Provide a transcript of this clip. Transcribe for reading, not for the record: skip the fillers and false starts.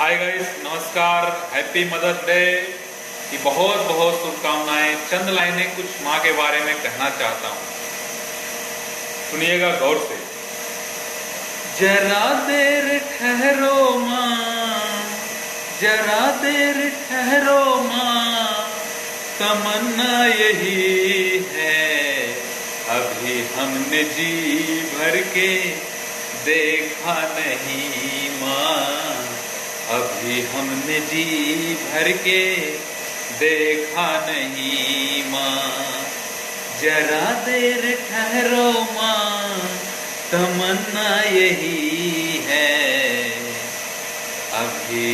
Hi guys, नमस्कार। Happy mother's day की बहुत बहुत शुभकामनाएं। चंद लाइनें कुछ माँ के बारे में कहना चाहता हूँ, सुनिएगा गौर से। जरा देर ठहरो माँ, जरा देर ठहरो माँ, तमन्ना यही है, अभी हमने जी भर के देखा नहीं माँ, अभी हमने जी भर के देखा नहीं माँ। जरा देर ठहरो माँ, तमन्ना यही है, अभी